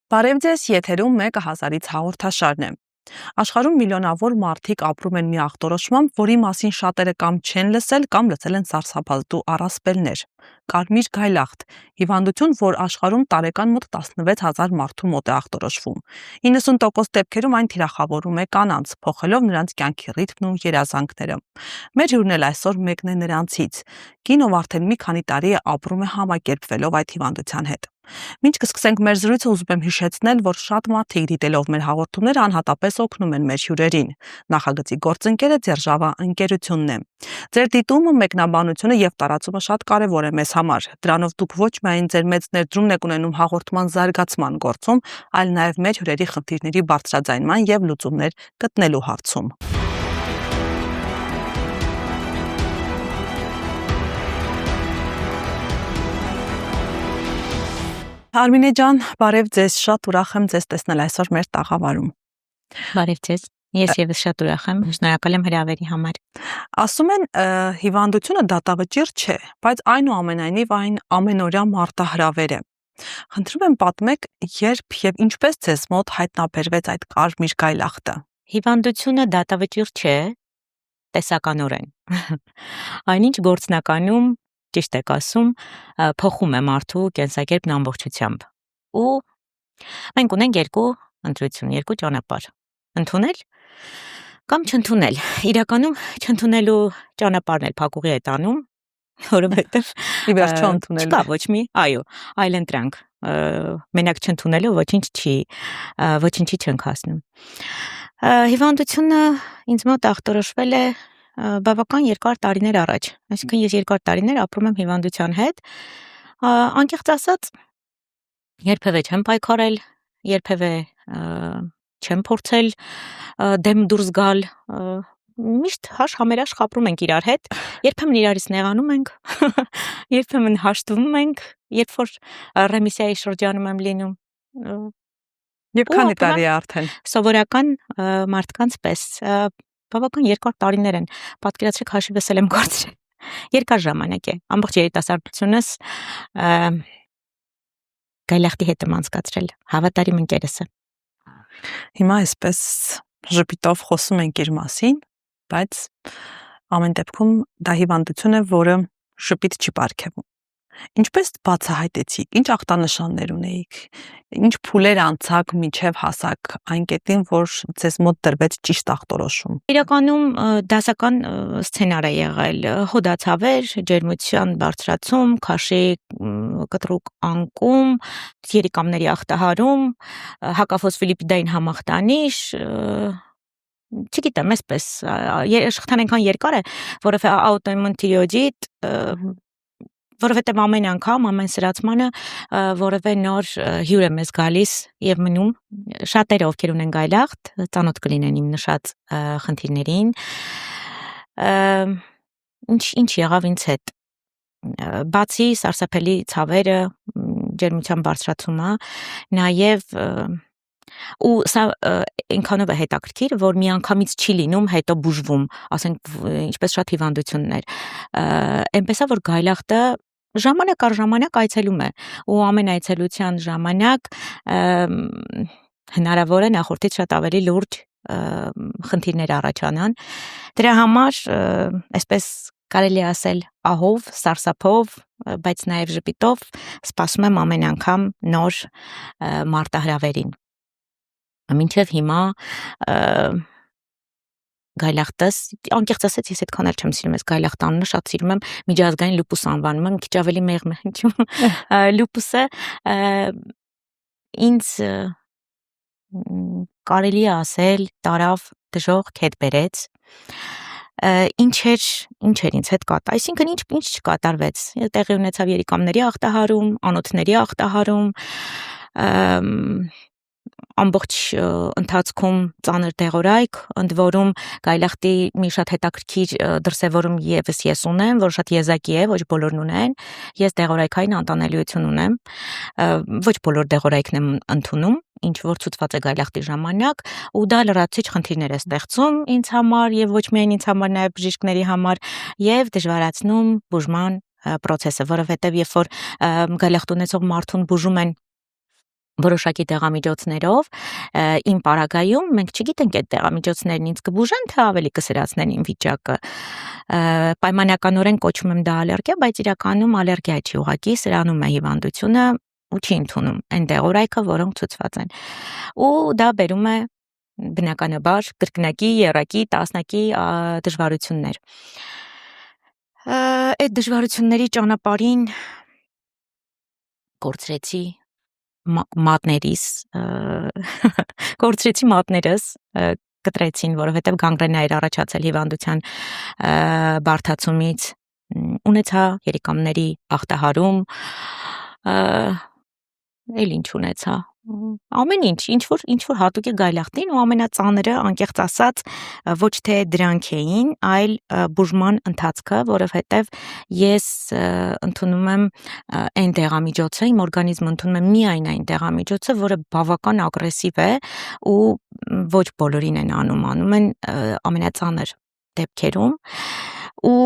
Բարև ձեզ, եթերում մեկը հազարից հաղորդաշարն է։ Աշխարհում միլիոնավոր մարդիկ ապրում են մի ախտորոշմամբ, որի մասին շատերը կամ չեն լսել, կամ լսել են սարսափազդու առասպելներ։ Կարմիր գայլախտ, հիվանդություն, որ աշխարհում տարեկան մոտ 16,000 մարդու մոտ է ախտորոշվում։ 90% դեպքերում այն թիրախավորում է կանանց, փոխելով նրանց կյանքի ռիթմն ու երազանքները։ Մեր հյուրն էլ այսօր մեկն է նրանցից։ Կին, ով արդեն մի քանի տարի է ապրում է համակերպվելով այդ հիվանդության հետ։ Մինչ կսկսենք մեր զրույցը, ուզում եմ հիշեցնել, որ շատ մարդիկ դիտելով մեր հաղորդումները անհատապես օգնում են մեր հյուրերին։ Նախագծի գործընկերը Ձերժավա ընկերությունն է։ Ձեր դիտումը, մեկնաբանությունը եւ տարածումը շատ կարեւոր է մեզ համար։ Դրանով դուք ոչ միայն ձեր մեծ ներդրումն եք ունենում հաղորդման զարգացման գործում, այլ նաեւ մեր հյուրերի խնդիրների բարձրաձայնման եւ լուծումներ գտնելու հարցում։ Արմինե ջան, բարև ձեզ, շատ ուրախ եմ ձեզ տեսնել այսօր մեր տաղավարում։ Բարև ձեզ, ես եւս շատ ուրախ եմ, շնորհակալ եմ հրավերի համար։ Ասում են, հիվանդությունը դատավճիռ չէ, բայց այնուամենայնիվ այն ամենօրյա մարտահրավեր է։ Խնդրում եմ պատմեք, երբ եւ ինչպես ձեզ մոտ հայտնաբերվեց այդ կարմիր գայլախտը։ Հիվանդությունը դատավճիռ չէ, տեսականորեն։ Այնինչ գործնականում ճիշտ եք ասում, փոխում է մարդու կենսակերպն ամբողջությամբ։ Ու մենք ունենք երկու ընտրություն, երկու ճանապարհ. ընդունել կամ չընդունել։ Իրականում չընդունելու ճանապարհն էլ փակուղի է տանում, որովհետև ի վերջո ընդունել։ Չկա ոչ մի, այո, այլ ընտրանք։ Մենակ չընդունելու ոչինչի չենք հասնում։ Հիվանդությունը ինձ մոտ ախտորոշվել է բավական երկար տարիներ առաջ, այսինքն ես երկար տարիներ ապրում եմ հիվանդության հետ, անկեղծ ասած, երբևէ չեմ պայքարել, երբևէ չեմ փորձել դեմ դուրս գալ, միշտ համերաշխ ապրում ենք իրար հետ, երբեմն իրարից նեղանում ենք, երբեմն հաշտվում ենք, երբ որ ռեմիսիայի շրջանում եմ լինում։ Եվ քանի տարի է արդեն։ Սովորական մարդկանց պես բավական երկար տարիներ են, պատկերացրեք հաշիվս էլ եմ գործել, երկար ժամանակ է, ամբողջ երիտասարդությունս գայլախտի հետ եմ անցկացրել, հավատարիմ ընկերս է։ Հիմա այսպես ժպիտով խոսում ենք իր մասին, բայց ամեն դեպքում դա հիվանդություն է, որը ժպիտ չի պարգևում։ Ինչպես բացահայտեցիք, ինչ ախտանշաններ ունեիք, ինչ փուլեր անցաք մինչև հասաք այն կետին, որ ձեզ մոտ դրվեց ճիշտ ախտորոշում։ Իրականում դասական սցենար է եղել, հոդացավեր, ջերմության բարձրացում, քաշի կտրուկ անկում, երիկամների ախտահարում, հակաֆոսֆոլիպիդային համախտանիշ, չգիտեմ, այսպես, շղթան այնքան երկար է, որովհետև աուտոիմուն տիրոիդիտ, որովհետև ամեն անգամ, ամեն սրացմանը որևէ նոր հյուր է մեզ գալիս եւ մնում, շատերը ովքեր ունեն գայլախտ, ծանոթ կլինեն իմ նշած խնդիրներին, ինչ եղավ ինձ հետ, բացի սարսափելի ցավերը, ջերմության բարձրացումը, նաեւ ու սա ինքանով է հետաքրքիր, որ միանգամից չի լինում, հետո բուժվում, ասենք ինչպես շատ հիվանդություններ, այնպես է որ գայլախտը ժամանակ առ ժամանակ այցելում է ու ամեն այցելության ժամանակ հնարավոր է նախորդից շատ ավելի լուրջ խնդիրներ առաջանան։ Դրա համար այսպես կարելի է ասել ահով, սարսափով, բայց նաև ժպիտով սպասում եմ ամեն անգամ նոր մարտահրավերին։ Մինչև հիմա գայլախտս, անկեղծ ասած, ես այդքան էլ չեմ սիրում այս գայլախտ անունը, շատ սիրում եմ միջազգային լուպուս անվանում եմ, մի քիչ ավելի մեղմ է, լուպուսը ինձ կարելի է ասել տարավ դժոխք հետ բերեց, ինչ էր ինձ հետ կատարվել, այսինքն ինչ չկատարվեց, տեղի ունեցավ երիկամների ախտահարում, անոթների ախտահարում, ամբողջ ընթացքում ծանր դեղորայք, ընդ որում գայլախտի մի շատ հետաքրքիր դրսևորում եւս ես ունեմ, որ շատ եզակի է, ոչ բոլորն ունեն, ես դեղորայքային անտանելիություն ունեմ, ոչ բոլոր դեղորայքն եմ ընդունում, ինչ որ ցուցված է գայլախտի ժամանակ, ու դա լրացուցիչ խնդիրներ է ստեղծում ինձ համար եւ ոչ միայն ինձ համար, նաեւ բժիշկների համար եւ դժվարացնում բուժման process-ը, որովհետեւ երբ որ գայլախտ ունեցող մարդուն բուժում են որոշակի դեղամիջոցներով իմ պարագայում մենք չգիտենք այդ դեղամիջոցներն ինձ կբուժեն, թե ավելի կսրացնեն իմ վիճակը։ Պայմանականորեն կոչում եմ դա ալերգիա, բայց իրականում ալերգիա չի, ուղղակի սրանում է հիվանդությունը ու չի ընդունում այն դեղորայքը, որոնք ցուցված են։ Ու դա բերում է բնականաբար կրկնակի, եռակի, տասնակի դժվարություններ։ Այդ դժվարությունների ճանապարհին կորցրեցի մատներս կտրեցին, որովհետև գանգրենա էր առաջացել հիվանդության բարդացումից, ունեցա երիկամների ախտահարում, էլ ինչ ունեցա, ամեն ինչ որ հատուկ է գայլախտին ու ամենածանրը անկեղծ ասած ոչ թե դրանք էին, այլ բուժման ընթացքը, որովհետև ես ընդունում եմ այն դեղամիջոցը, իմ օրգանիզմը ընդունում է միայն այն դեղամիջոցը, որը բավական ագրեսիվ է ու ոչ բոլորին են անում են ամենածանր դեպքերում ու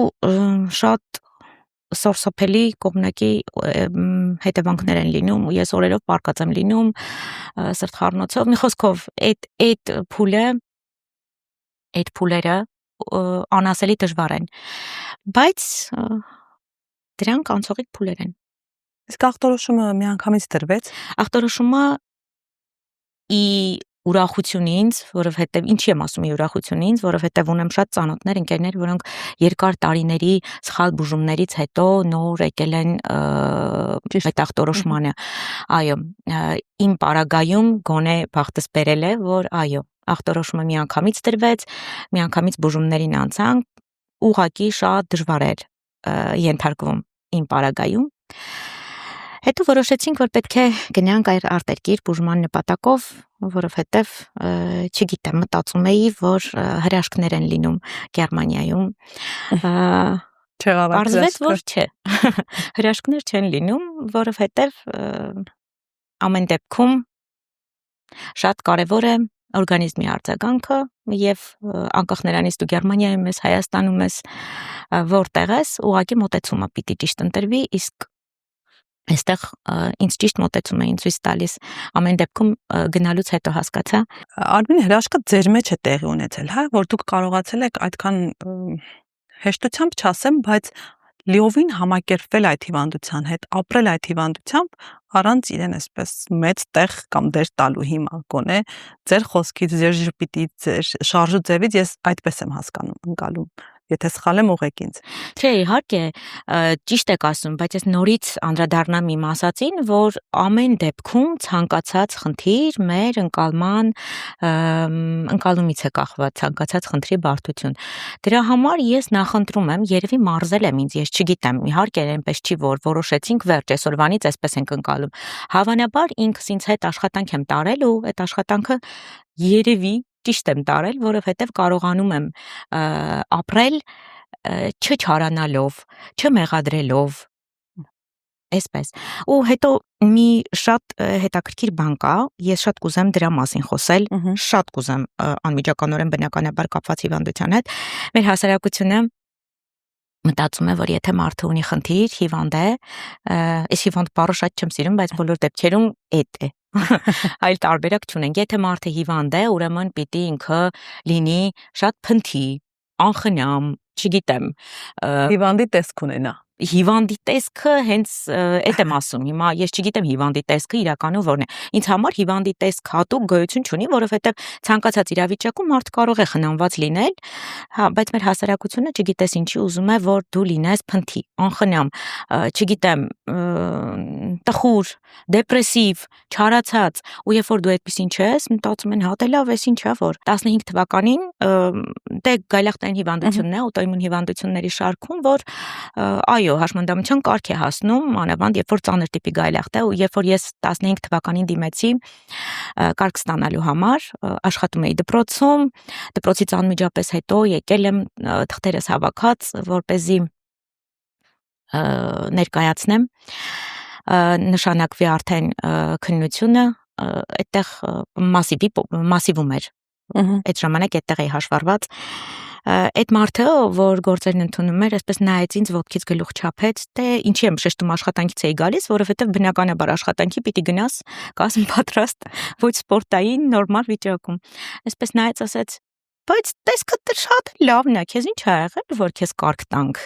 շատ սարսափելի կողմնակի հետևանքներ են լինում ու ես օրերով պառկած եմ լինում սրտխառնոցով, մի խոսքով այդ փուլերը անասելի դժվար են, բայց դրանք անցողիկ փուլեր են։ Իսկ ախտորոշումը միանգամից դրվեց։ Ախտորոշումը ի ուրախություն ինձ, որովհետև ինչի եմ ասում ի ուրախություն ինձ, որովհետև ունեմ շատ ծանոթներ, ընկերներ, որոնք երկար տարիների սխալ բուժումներից հետո նոր եկել են այդ ախտորոշմանը։ Այո, իմ պարագայում գոնե բախտս բերել է, որ այո, ախտորոշումը միանգամից դրվեց, միանգամից բուժումներին անցանք, ուղղակի շատ դժվար էր ենթարկվում իմ պարագայում։ Հետո որոշեցինք, որ պետք է գնանք արտերկիր բուժման նպատակով, որովհետև չգիտեմ, մտածում էի, որ հրաշքներ են լինում Գերմանիայում։ Պարզվեց, որ չէ։ Հրաշքներ չեն լինում, որովհետև ամեն դեպքում շատ կարևոր է օրգանիզմի արձագանքը եւ անկախ նրանից դու Գերմանիայում ես, Հայաստանում ես, որտեղ ես, ուղղակի մոտեցումը պիտի ճիշտ ընտրվի, իսկ այստեղ ինձ ճիշտ մոտեցում էին ցույց տալիս, ամեն դեպքում գնալուց հետո հասկացա։ Արմին, հրաշքը ձեր մեջ է տեղի ունեցել, հա, որ դուք կարողացել եք այդքան հեշտությամբ չասեմ, բայց լիովին համակերպվել այդ հիվանդության հետ, ապրել այդ հիվանդությամբ առանց իրեն այսպես մեծ տեղ կամ դեր տալու հիմա գոնե ձեր խոսքից, ձեր ժպիտից, ձեր շարժու ձևից ես այդպես եմ հասկանում, ընկալում։ Եթե սխալ եմ, ուղղեք ինձ։ Չէ, իհարկե, ճիշտ եք ասում, բայց ես նորից անդրադառնամ իմ ասածին, որ ամեն դեպքում ցանկացած խնդիր մեր ընկալումից է կախված, ցանկացած խնդրի բարդություն։ Դրա համար ես նախընտրում եմ, երևի մարզել եմ ինձ, ես չգիտեմ, իհարկե այնպես չի, որ որոշեցինք վերջ, այսօրվանից այսպես ենք ընկալում։ Հավանաբար ինքս ինձ հետ աշխատանք եմ տարել ու այդ աշխատանքը երևի ճիշտ եմ տարել, որովհետև կարողանում եմ ապրել չչարանալով, չմեղադրելով, այսպես։ Ու հետո մի շատ հետաքրքիր բան կա, ես շատ կուզեմ դրա մասին խոսել, շատ կուզեմ անմիջականորեն բնականաբար կապված հիվանդության հետ։ Մեր հասարակությունը մտածում է, որ եթե մարդը ունի խնդիր, հիվանդ է, այս հիվանդ բառը շատ չեմ սիրում, բայց բոլոր դեպքերում էդ է։ Այլ տարբերակ չունենք։ Եթե մարդը հիվանդ է, ուրեմն պիտի ինքը լինի շատ փնթի, անխնամ, չգիտեմ, հիվանդի տեսք ունենա։ Հիվանդի տեսքը հենց այդ եմ ասում։ Հիմա ես չգիտեմ հիվանդի տեսքը իրականում որն է։ Ինձ համար հիվանդի տեսք հատուկ գոյություն չունի, որովհետև ցանկացած իրավիճակում մարդ կարող է խնամված լինել, հա, բայց մեր հասարակությունը չգիտես ինչի ուզում է, որ դու լինես փնթի, անխնամ, չգիտեմ, տխուր, դեպրեսիվ, չարացած, ու երբ որ դու այդպեսին չես, մտածում են, հա, դե լավ, էս ինչ է, որ 15 թվականին դե գայլախտային հիվանդությունն է, օտոիմուն հիվանդությունների շարքում, որ այո, հաշմանդամության կարգ է հասնում, մանավանդ երբ որ ծանր տիպի գայլախտ է, ու երբ որ ես 15 թվականին դիմեցի կարգ ստանալու համար, աշխատում էի դպրոցում, դպրոցից անմիջապես հետո եկել եմ թղթերս հավաքած, որպեսզի ներկայացնեմ, նշանակվի արդեն քննությունը, այդտեղ մասիվում էր Այդ ժամանակ այդտեղ էի հաշվառված։ Այդ մարդը, որ գործերն ընդունում էր, այսպես նայեց ինձ ոտքից գլուխ չափեց, թե ինչի եմ շեշտում աշխատանքից էի գալիս, որովհետև բնականաբար աշխատանքի պիտի գնաս, կազմ պատրաստ, ոչ սպորտային, նորմալ վիճակում։ Այսպես նայեց, ասեց. բայց տեսքդ շատ լավն է, քեզ ինչ ա եղել, որ քեզ կարգ տանք։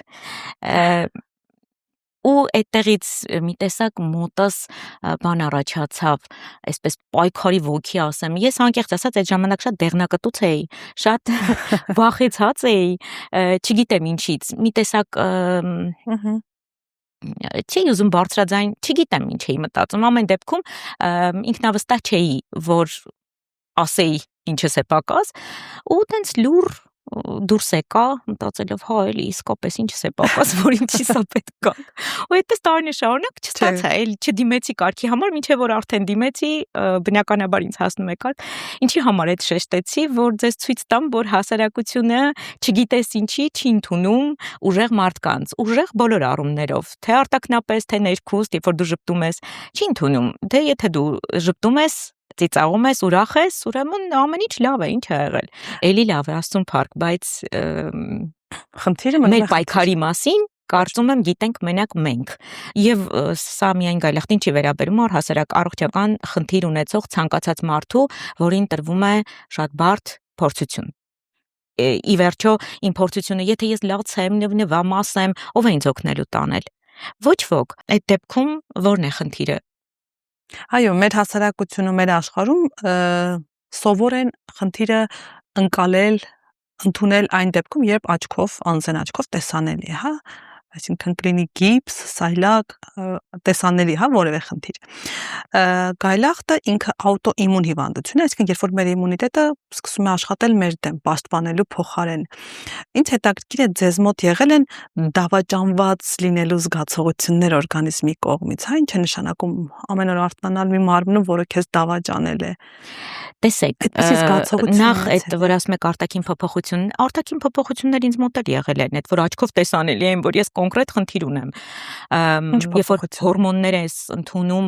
Ու այդտեղից մի տեսակ մոտս բան առաջացավ, այսպես պայքարի ոգի ասեմ։ Ես անկեղծ ասած այդ ժամանակ շատ դեղնակտուց էի, շատ վախեցած էի, չգիտեմ ինչից։ Մի տեսակ չի ուզում բարձրաձայն, չգիտեմ ինչ էի մտածում։ Ամեն դեպքում ինքնավստահ չէի, որ ասեի ինչս է պակաս, ու տենց լուր դուրս եկա, մտածելով, հա էլի իսկապես ինչս է պակաս, որ ինչի՞ս է պետք է։ Ու այդպես տարիներ շարունակ չստացա, էլի չդիմեցի կարգի համար, մինչև որ արդեն դիմեցի, բնականաբար ինձ հասնում է կարգ։ Ինչի համար այդ շեշտեցի, որ ձեզ ցույց տամ, որ հասարակությունը չգիտես ինչի չի ընդունում ուժեղ մարդկանց, ուժեղ բոլոր առումներով, թե արտաքնապես, թե ներքուստ, երբ որ դու ժպտում ես, չի ընդունում։ Դե եթե դու ժպտում ես, ծիծաղում ես, ուրախ ես, ուրեմն ամեն ինչ լավ է, ինչ ա եղել։ Էլի լավ է, Աստծուն փառք, բայց խնդիրը մեր պայքարի մասին կարծում եմ գիտենք մենակ մենք։ Եվ սա միայն գայլախտին չի վերաբերում առհասարակ առողջական խնդիր ունեցող ցանկացած մարդու, որին տրվում է շատ բարդ փորձություն։ Ի վերջո, իմ փորձությունը, եթե ես լացեմ, նվնվամ, ասեմ, ով է ինձ օգնելու տանել։ Ոչ ոք։ Այդ դեպքում ո՞րն է խնդիրը։ Այո, մեր հասարակությունում, մեր աշխարհում սովոր են խնդիրը ընկալել, ընդունել այն դեպքում, երբ աչքով, անզեն աչքով տեսանելի է, հա, այսինքն կլինի գիպս, սայլակ, տեսանելի, հա, որևէ խնդիր։ Գայլախտը ինքը աուտոիմուն հիվանդություն է, այսինքն երբ որ մեր իմունիտետը սկսում է աշխատել մեր դեմ, պաշտպանելու փոխարեն։ Ինձ հետաքրքիր է ձեզ մոտ եղել են դավաճանված լինելու զգացողություններ օրգանիզմի կողմից, հա, ինչ է նշանակում ամեն օր արթնանալ մի մարմնում, որը քեզ դավաճանել է։ Տեսեք, նախ այդ որ ասում եք արտաքին փոփոխություններ ինձ մոտ էլ եղել են, այդ որ աչքով տեսանելի են, որ ես կոնկրետ խնդիր ունեմ։ Երբ որ հորմոններ ես ընդունում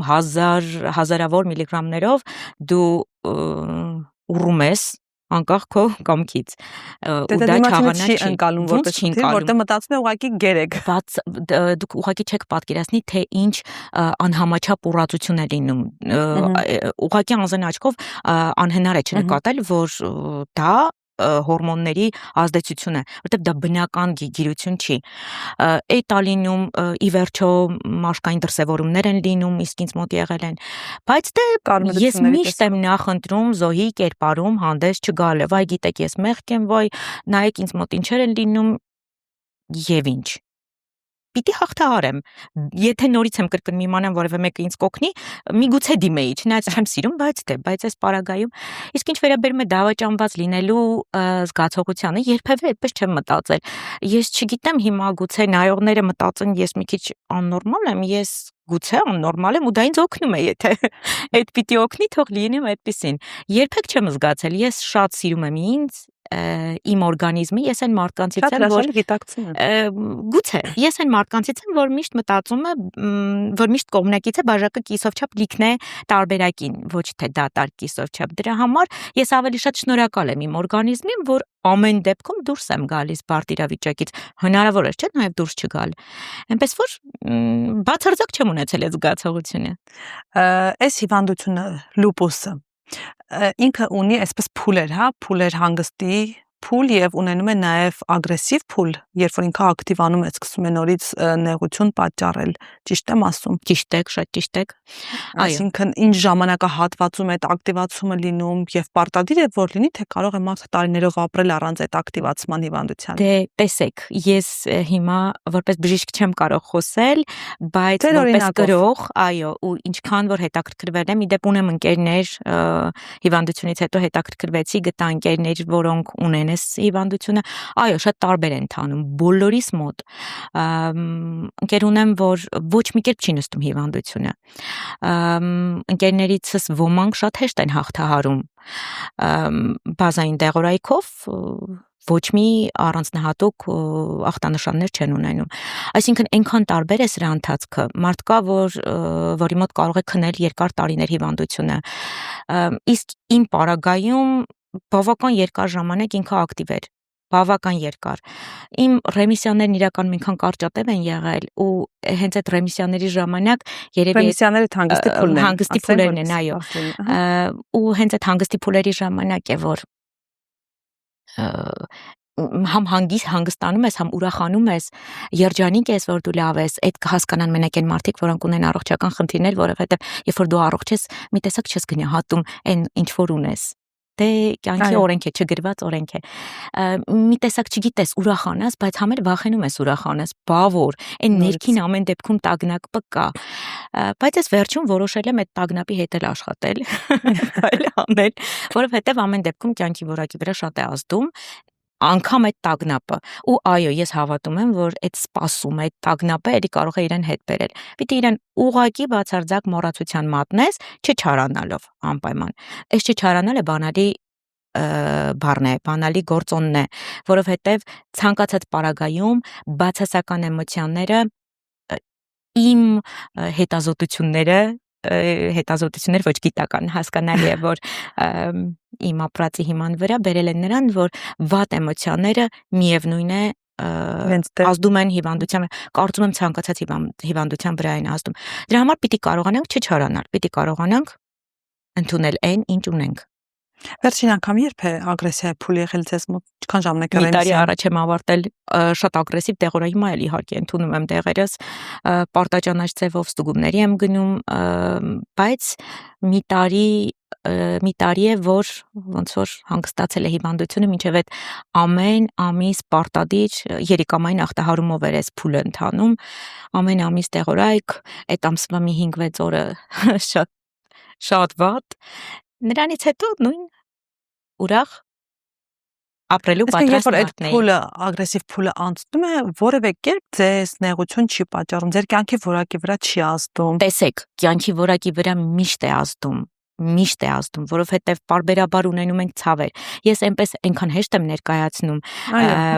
հազարավոր միլիգրամներով, դու ուռում ես անկախ քո կամքից։ Ու դա չաղանա չի ընկալում որպես խնդիր, որտեղ մտածում է ուղղակի գերեք։ Բայց դուք ուղղակի չեք պատկերացնի, թե ինչ անհամաչափ ուռածություն է լինում։ Ուղղակի անզեն աչքով անհնար է չնկատել, որ դա հորմոնների ազդեցություն է, որտեղ դա բնական գիրություն չի։ Այդ ալինում ի վերջո մաշկային դրսևորումներ են լինում, իսկ ինձ մոտ եղել են, բայց դե ես միշտ եմ նախընտրում զոհի կերպարում հանդես չգալը, վայ գիտեք ես մեղք եմ, վայ նայեք ինձ մոտ ինչեր են լինում եւ ինչ։ Պիտի հաղթահարեմ։ Եթե նորից եմ կրկնում իմանամ որևէ մեկը ինձ կօգնի, միգուցե դիմեի, չնայած չեմ սիրում, բայց այս պարագայում, իսկ ինչ վերաբերում է դավաճանված լինելու զգացողությանը, երբևէ այդպես չեմ մտածել։ Ես չգիտեմ հիմա գուցե նայողները մտածեն ես մի քիչ աննորմալ եմ, ես գուցե աննորմալ եմ ու դա ինձ օգնում է, եթե այդ պիտի օգնի, թող լինեմ այդպեսին։ Երբեք չեմ զգացել, ես շատ սիրում եմ ինձ, իմ օրգանիզմի, ես այն մարդկանցից եմ, որ գուցե, ես այն մարդկանցից եմ, որ միշտ մտածում է, որ միշտ կողմնակից է բաժակը կիսով չափ լիքն է տարբերակին, ոչ թե դատարկ կիսով չափ։ Դրա համար ես ավելի շատ շնորհակալ եմ իմ օրգանիզմին, որ ամեն դեպքում դուրս եմ գալիս բարդ իրավիճակից։ Հնարավոր է, չէ՞, նաև դուրս չգալ։ Այնպես որ բացարձակ չեմ ունեցել այդ զգացողությունը։ Այս հիվանդությունը լուպուսը ինքը ունի այսպես փուլեր, հա, փուլեր հանգստի փուլ եւ ունենում է նաեւ ագրեսիվ փուլ, երբ որ ինքը ակտիվանում է, սկսում է նորից նեղություն պատճառել, ճիշտ եմ ասում։ Ճիշտ եք, շատ ճիշտ եք։ Այսինքն ինչ ժամանակահատվածում այդ ակտիվացումը լինում եւ պարտադիր է որ լինի, թե կարող է մարդը տարիներով ապրել առանց այդ ակտիվացման հիվանդության։ Դե տեսեք, ես հիմա որպես բժիշկ չեմ կարող խոսել, բայց որպես գրող, այո, ու ինչքան որ հետաքրքրվել եմ, իդեպ ունեմ ընկերներ, հիվանդությունից հետո հետաքրքրվեցի, գտա ընկերներ, որոնք ունեն այս հիվանդությունը, այո, շատ տարբեր են թանում, բոլորիս մոտ։ Ընկեր ունեմ, որ ոչ մի կերպ չի նստում հիվանդությունը։ Ընկերներիցս ոմանք շատ հեշտ են հաղթահարում բազային դեղորայքով, ոչ մի առանձնահատուկ ախտանշաններ չեն ունենում։ Այսինքն այնքան տարբեր է սրա ընթացքը, մարդ կա, որի մոտ կարող է քնել երկար տարիներ հիվանդությունը։ Իսկ իմ պարագայում բավական երկար ժամանակ ինքը ակտիվ էր, բավական երկար։ Իմ ռեմիսիաներն իրականում ինքան կարճատև են եղել ու հենց այդ ռեմիսիաների ժամանակ երևի ռեմիսիաները հանգստի փուլերն են, այո։ Ու հենց այդ հանգստի փուլերի ժամանակ է, որ համ հանգստանում ես, համ ուրախանում ես, երջանիկ ես, որ դու լավ ես, այդ կհասկանան մենակ այն մարդիկ, որոնք ունեն առողջական խնդիրներ, որովհետև երբ որ դու առողջ ես, մի տեսակ չես գնահատում այն ինչ որ ունես։ Դե կյանքի օրենք է, չգրված օրենք է։ Մի տեսակ չգիտես ուրախանաս, բայց համ էլ վախենում ես ուրախանաս, բավոր, այն ներքին ամեն դեպքում տագնապը կա։ Բայց ես վերջում որոշել եմ այդ տագնապի հետ էլ աշխատել, այլ անել, որովհետև ամեն դեպքում կյանքի որակի վրա շատ է ազդում անգամ այդ տագնապը ու այո ես հավատում եմ որ այդ սպասումը այդ տագնապը էլի կարող է իրեն հետ բերել պիտի իրեն ուղակի բացարձակ մոռացության մատնես չչարանալով անպայման այս չչարանալը բանալի բառն է բանալի գործոնն է որովհետև ցանկացած պարագայում բացասական էմոցիաները իմ հետազոտություններ ոչ գիտական հասկանալի է որ իմ ապրածի հիման վրա բերել են նրան որ վատ էմոցիաները միևնույն է ազդում են հիվանդության կարծում եմ ցանկացած հիվանդության վրա են ազդում դրա համար պիտի կարողանանք չչարանալ պիտի կարողանանք ընդունել այն ինչ ունենք Վերջին անգամ երբ է ագրեսիայի փուլ եղել ձեզ մոտ ինչքան ժամանակ է մի տարի առաջ եմ ավարտել շատ ագրեսիվ տեղորը հիմա էլ իհարկե ընդունում եմ տեղերս պարտաճանաչ ձևով ստուգումների եմ գնում բայց մի տարի է որ ոնց որ հանգստացել է հիվանդությունը մինչև այդ ամեն ամիս պարտադիր երիկամային ախտահարումով էր այս փուլը ընթանում ամեն ամիս տեղորայք այդ ամսվա մի 5-6 օրը շատ վատ Նրանից հետո նույն ուրախ ապրելու պատրաստ փուլը ագրեսիվ փուլը անցնում է որևէ կերպ ձեզ նեղություն չի պատճառում ձեր կյանքի որակի վրա չի ազդում տեսեք կյանքի որակի վրա միշտ է ազդում որովհետև պարբերաբար ունենում ենք ցավեր ես այնքան հեշտ եմ ներկայացնում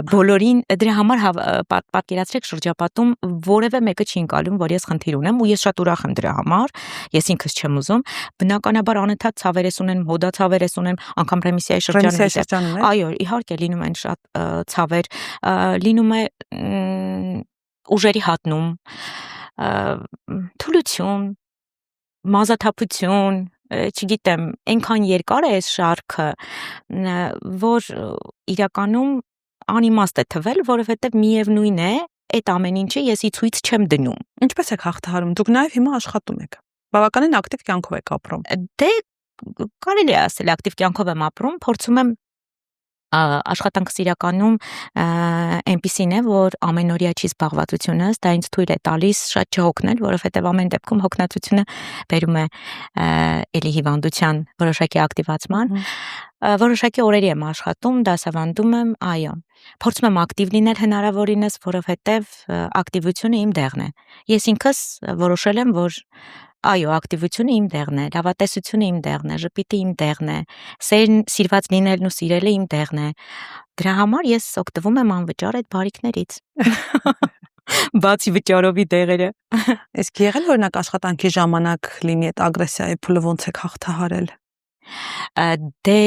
բոլորին դրա համար պատկերացրեք շրջապատում որևէ մեկը չի ընկալում որ ես խնդիր ունեմ ու ես շատ ուրախ եմ դրա համար ես ինքս չեմ ուզում բնականաբար անընդհատ ցավեր ես ունեմ հոդացավեր ես ունեմ անգամ ռեմիսիայի շրջանում այո իհարկե լինում են շատ ցավեր լինում է ուժերի հատնում թուլություն մազաթափություն չգիտեմ, այնքան երկար է այս շարքը, որ իրականում անիմաստ է թվել, որովհետև միևնույն է, այդ ամեն ինչը ես ի ցույց չեմ դնում։ Ինչպես եք հաղթահարում։ Դուք նաև հիմա աշխատում եք։ Բավականին ակտիվ կյանքով եք ապրում։ Դե կարելի է ասել ակտիվ կյանքով եմ ապրում, փորձում եմ աշխատանքս իրականում այնպիսին է, որ ամենօրյա չի զբաղվածությունս, դա ինձ թույլ է տալիս շատ չհոգնել, որովհետև ամեն դեպքում հոգնածությունը բերում է էլի հիվանդության որոշակի ակտիվացման, որոշակի օրերի եմ աշխատում, դասավանդում եմ, այո, փորձում եմ ակտիվ լինել հնարավորինս, որովհետև ակտիվությունը իմ դեղն է։ Ես ինքս որոշել եմ, որ Այո, ակտիվությունը իմ դեղն է, լավատեսությունը իմ դեղն է, ժպիտը իմ դեղն է, սիրված լինելն ու սիրելը իմ դեղն է։ Դրա համար ես օգտվում եմ անվճար այդ բարիքներից։ Բացի վճարովի դեղերը։ Իսկ եղել օրինակ աշխատանքի ժամանակ լինի այդ ագրեսիայի փուլը ոնց եք հաղթահարել։ Դե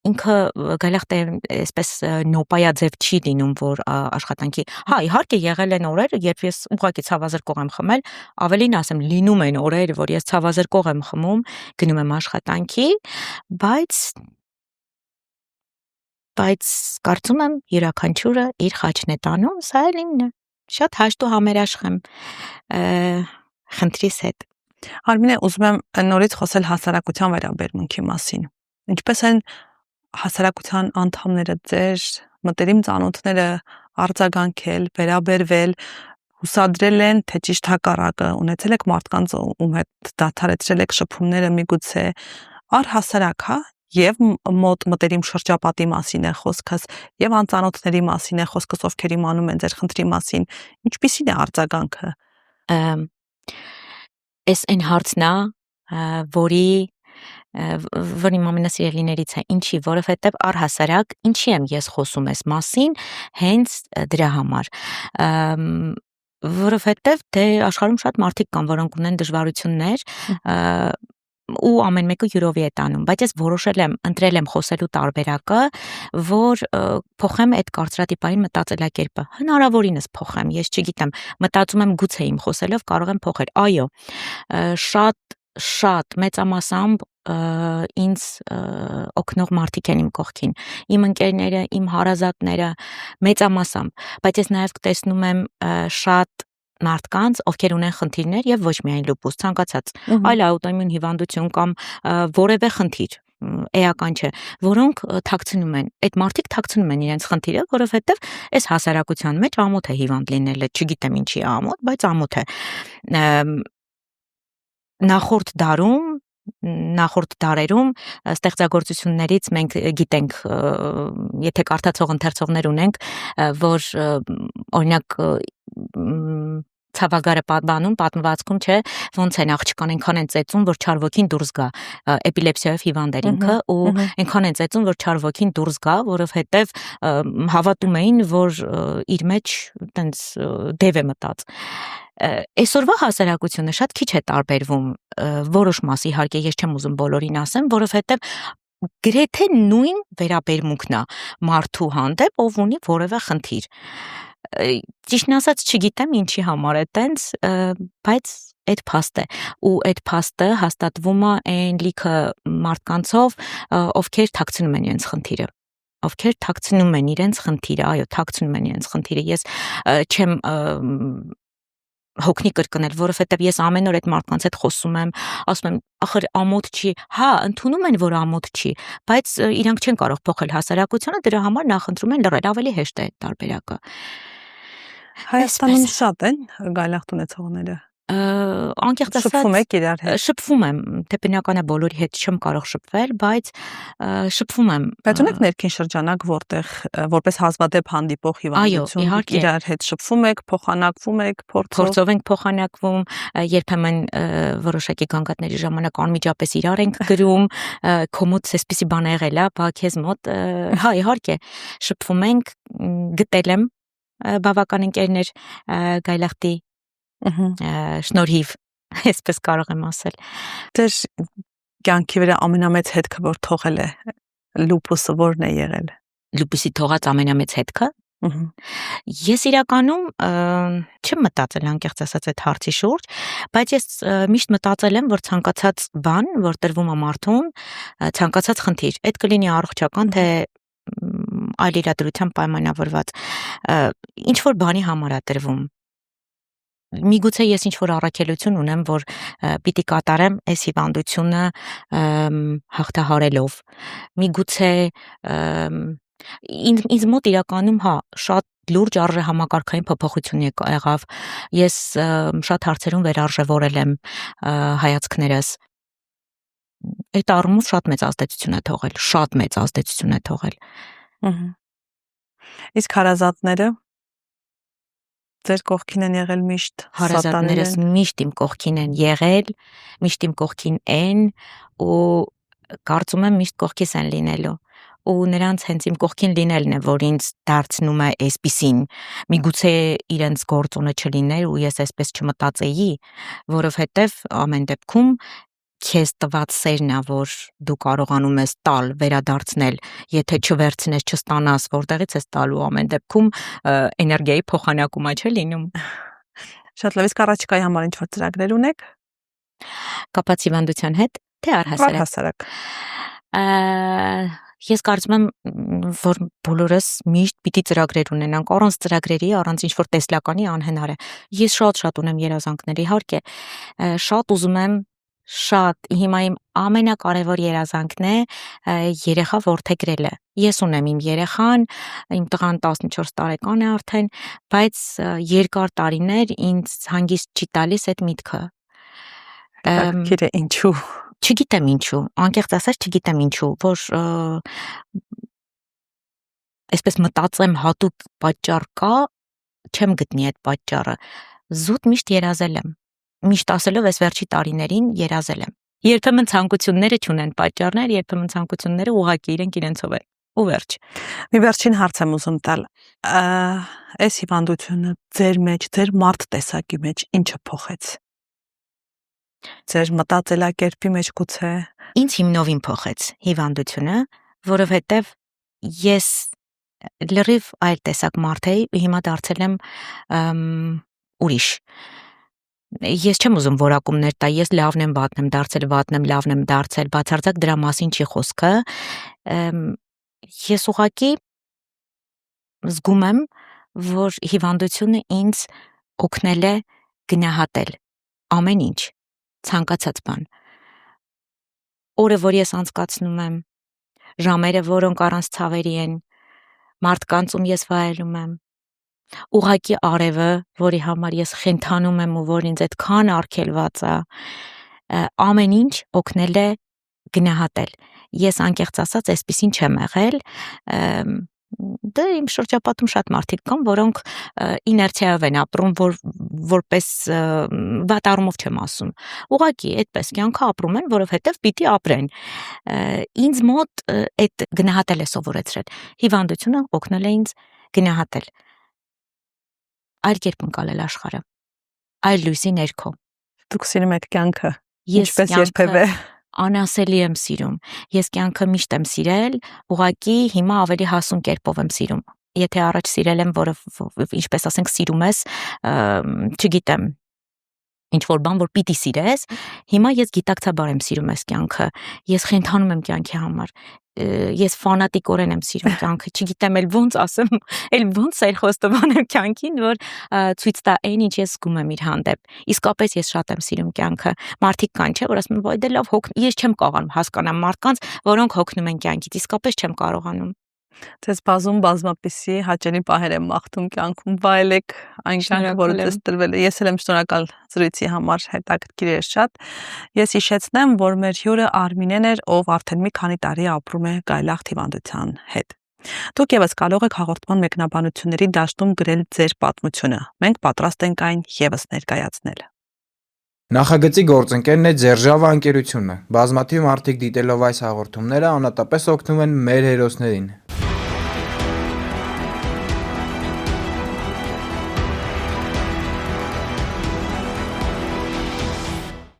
ինքը գալախտե այսպես նոպայաձև չի լինում, որ աշխատանքի, հա, իհարկե եղել են օրեր, երբ ես ուղղակի ցավազրկող եմ խմել, ավելին ասեմ, լինում են օրեր, որ ես ցավազրկող եմ խմում, գնում եմ աշխատանքի, բայց կարծում եմ յուրաքանչյուրը իր խաչն է տանում, սա էլ ինքն է։ Շատ հաշտ ու համերաշխ եմ խնդրիս հետ։ Արմինե, ուզում եմ նորից խոսել հասարակության վերաբերմունքի մասին։ Ինչպես են հասարակության անդամները ձեր մտերիմ ծանոթները արձագանքել, վերաբերվել, հուսադրել են, թե ճիշտ հակառակը, ունեցել եք մարդկանց ում հետ դադարեցրել եք շփումները միգուցե առհասարակ, հա, եւ մոտ մտերիմ շրջապատի մասին է խոսքս, եւ անծանոթների մասին է խոսքս, ովքեր իմանում են ձեր խնդրի մասին, ինչպիսին է արձագանքը։ Այս այն հարցն է, որի իմ ամենասիրելիներից է, ինչի, որովհետև առհասարակ ինչի եմ ես խոսում այս մասին, հենց դրա համար, որովհետև դե աշխարհում շատ մարդիկ կան, որոնք ունեն դժվարություններ, ու ամեն մեկը յուրովի է տանում, բայց ես որոշել եմ, ընտրել եմ խոսելու տարբերակը, որ փոխեմ այդ կարծրատիպային մտածելակերպը։ Հնարավորինս փոխեմ, ես չգիտեմ, մտածում եմ գուցե իմ խոսելով կարող եմ փոխել։ Այո, շատ մեծամասամբ ինձ օգնող մարդիկ են իմ կողքին, իմ ընկերները, իմ հարազատները, մեծամասամբ, բայց ես նաև տեսնում եմ շատ մարդկանց, ովքեր ունեն խնդիրներ եւ ոչ միայն լուպուս, ցանկացած այլ աուտոիմուն հիվանդություն կամ որևէ խնդիր, էական չէ, որոնք թաքցնում են։ Այդ մարդիկ թաքցնում են իրենց խնդիրը, որովհետեւ այս հասարակության մեջ ամոթ է հիվանդ լինելը, չգիտեմ ինչի ամոթ, բայց ամոթ է։ Նախորդ դարերում ստեղծագործություններից մենք գիտենք, եթե կարդացող ընթերցողներ ունենք, որ օրինակ ցավագարը պատմվածքում չէ, ոնց են աղջկան այնքան են ծեծում, որ չար ոգին դուրս գա, էպիլեպսիայով հիվանդ էր ինքը ու այնքան են ծեծում, որ չար ոգին դուրս գա, որովհետև հավատում էին, որ իր մեջ տենց դև է մտած։ Այսօրվա հասարակությունը շատ քիչ է տարբերվում, որոշ մաս իհարկե ես չեմ ուզում բոլորին ասեմ, որովհետև գրեթե նույն վերաբերմունքն է մարդու հանդեպ, ով ունի որևէ խնդիր։ Ճիշտն ասած չգիտեմ ինչի համար է տենց, բայց այդ փաստ է ու այդ փաստը հաստատվում է այն լիքը մարդկանցով, ովքեր թաքցնում են իրենց խնդիրը, այո, թաքցնում են իրենց խնդիրը։ Ես չեմ հոգնի կրկնել, որովհետև ես ամեն օր այդ մարդկանց հետ խոսում եմ, ասում եմ, ախր ամոթ չի, հա, ընդունում են, որ ամոթ չի, բայց իրանք չեն կարող փոխել հասարակությունը, դրա համար նախընտրում են լռել, ավելի հեշտ է այդ տարբերակը։ Հայաստանում շատ են գայլախտ ունեցողները։ Անկեղծ ասած շփվում եք իրար հետ։ Շփվում եմ, թե բնական է բոլորի հետ չեմ կարող շփվել, բայց շփվում եմ։ Բայց ունեք ներքին շրջանակ, որտեղ որպես հազվադեպ հանդիպող հիվանդություն իրար հետ շփվում եք, փոխանակվում եք, փորձով ենք փոխանակվում, երբեմն որոշակի գանգատների ժամանակ անմիջապես իրար ենք գրում, քո մոտ էսպիսի բան ա եղել, բա քեզ մոտ, հա, իհարկե, շփվում ենք, գտել եմ բավական ընկերներ գայլախտի շնորհիվ, այսպես կարող եմ ասել։ Ձեր կյանքի վրա ամենամեծ հետքը, որ թողել է լուպուսը, որն է եղել։ Լուպուսի թողած ամենամեծ հետքը։ Ես իրականում չեմ մտածել անկեղծ ասած այդ հարցի շուրջ, բայց ես միշտ մտածել եմ, որ ցանկացած բան, որ տրվում է մարդուն, ցանկացած խնդիր, այդ կլինի առողջական, թե այլ իրադրությամբ պայմանավորված, ինչ որ բանի համար է տրվում։ Միգուցե ես ինչ-որ առաքելություն ունեմ, որ պիտի կատարեմ այս հիվանդությունը հաղթահարելով։ Միգուցե ինձ մոտ իրականում, հա, շատ լուրջ արժեհամակարգային փոփոխություն եղավ։ Ես շատ հարցերում վերարժևորել եմ հայացքներս։ Այդ առումով շատ մեծ ազդեցություն է թողել։ Իսկ հարազատները ձեր կողքին են եղել միշտ։ Հարազատներս միշտ իմ կողքին են եղել, միշտ իմ կողքին են ու կարծում եմ միշտ կողքիս են լինելու։ Ու նրանց հենց իմ կողքին լինելն է, որ ինձ դարձնում է այսպիսին։ Միգուցե իրենց գործոնը չլիներ ու ես այսպես չմտածեի, որովհետև ամեն դեպքում քեզ տված սերն է, որ դու կարողանում ես տալ, վերադարձնել, եթե չվերցնես, չստանաս, որտեղից ես տալու, ամեն դեպքում էներգիայի փոխանակում է չէ լինում։ Շատ լավ, իսկ առաջիկայի համար ինչ-որ ծրագրեր ունեք։ Կապած հիվանդության հետ, թե առհասարակ։ Ես կարծում եմ, որ բոլորս միշտ պիտի ծրագրեր ունենանք, առանց ծրագրերի, առանց ինչ-որ տեսլականի անհնար է։ Ես շատ ունեմ երազանքներ, իհարկե, շատ ուզում եմ, հիմա իմ ամենակարևոր երազանքն է երեխա որդեգրելը։ Ես ունեմ իմ երեխան, իմ տղան 14 տարեկան է արդեն, բայց երկար տարիներ ինձ հանգիստ չի տալիս այդ միտքը։ Հետաքրքիր է ինչու։ Չգիտեմ ինչու, անկեղծ ասած չգիտեմ ինչու, որ այսպես մտածեմ հատուկ պատճառ կա, չեմ գտնի այդ պատճառը։ Զուտ միշտ երազել եմ։ Միշտ ասելով այս վերջի տարիներին երազել եմ։ Երբեմն ցանկությունները չունեն պատճառներ, երբեմն ցանկությունները ուղղակի իրենցով են։ Ու վերջ։ Մի վերջին հարց եմ ուզում տալ։ Այս հիվանդությունը ձեր մեջ, ձեր մարդ տեսակի մեջ ինչը փոխեց։ Ձեր մտածելակերպի մեջ գուցե Ինձ հիմնովին փոխեց հիվանդությունը, որովհետև ես լրիվ այլ տեսակ մարդ էի, հիմա դարձել եմ ուրիշ։ Ես չեմ ուզում որակումներ տա, ես լավն եմ, վատն եմ դարձել, վատն եմ, լավն եմ դարձել, բացարձակ դրա մասին չի խոսքը։ Ես ուղղակի զգում եմ, որ հիվանդությունը ինձ օգնել է գնահատել ամեն ինչ, ցանկացած բան։ Օրը, որ ես անցկացնում եմ, ժամերը, որոնք առանց ցավերի են, մարդկանց, ում ես վայելում եմ, ուղղակի արևը, որի համար ես խենթանում եմ ու որ ինձ այդքան արգելված է, ամեն ինչ օգնել է գնահատել։ Ես անկեղծ ասած այսպեսին չեմ եղել, դե իմ շրջապատում շատ մարդիկ կան, որոնք իներցիայով են ապրում, որպես վատ առումով չեմ ասում։ Ուղղակի այդպես կյանքը ապրում են, որովհետև պիտի ապրեն։ Ինձ մոտ այդ գնահատել է սովորեցրել։ Հիվանդությունը օգնել է ինձ գնահատել։ Այլ կերպ ընկալել աշխարհը, այլ լույսի ներքո։ դուք սիրում եք կյանքը, Ես ինչպես կյանքը երբևէ։ Անասելի եմ սիրում։ Ես կյանքը միշտ եմ սիրել, ուղղակի հիմա ավելի հասուն կերպով եմ սիրում։ Եթե առաջ սիրել եմ, որը ինչպես ասենք սիրում ես, չգիտեմ, ինչ որ բան, որ պիտի սիրես, հիմա ես գիտակցաբար եմ սիրում այս կյանքը։ Ես խենթանում եմ կյանքի համար։ Ես ֆանատիկորեն եմ սիրում կյանքը, չգիտեմ էլ ոնց ասեմ, էլ ոնց էլ խոստովանեմ կյանքին, որ ցույց տա այն, ինչ ես զգում եմ իր հանդեպ։ Իսկապես ես շատ եմ սիրում կյանքը։ Մարդիկ կան, չէ, որ ասում են, «Ոայ դե լավ ես չեմ կարողանում հասկանալ մարդկանց, որոնք հոգնում են կյանքից»։ Իսկապես չեմ կարողանում։ Ձեզ բազմապիսի հաճելի պահեր եմ մաղթում կյանքում, վայելեք այն կյանքը, որը ձեզ տրվել է։ Ես էլ եմ շնորհակալ զրույցի համար, հետաքրքիր էր շատ։ Ես հիշեցնեմ, որ մեր հյուրը Արմինեն էր, ով արդեն մի քանի տարի ապրում է գայլախտ հիվանդության հետ։ Դուք եւս կարող եք հաղորդման մեկնաբանությունների դաշտում գրել ձեր պատմությունը։ Մենք պատրաստ ենք այն եւս ներկայացնել։ Նախագծի գործընկերն է Ձերժավա ընկերությունը։ Բազմաթիվ մարդիկ դիտելով այս հաղորդումները անհատապես օգնում են մեր հերոսներին։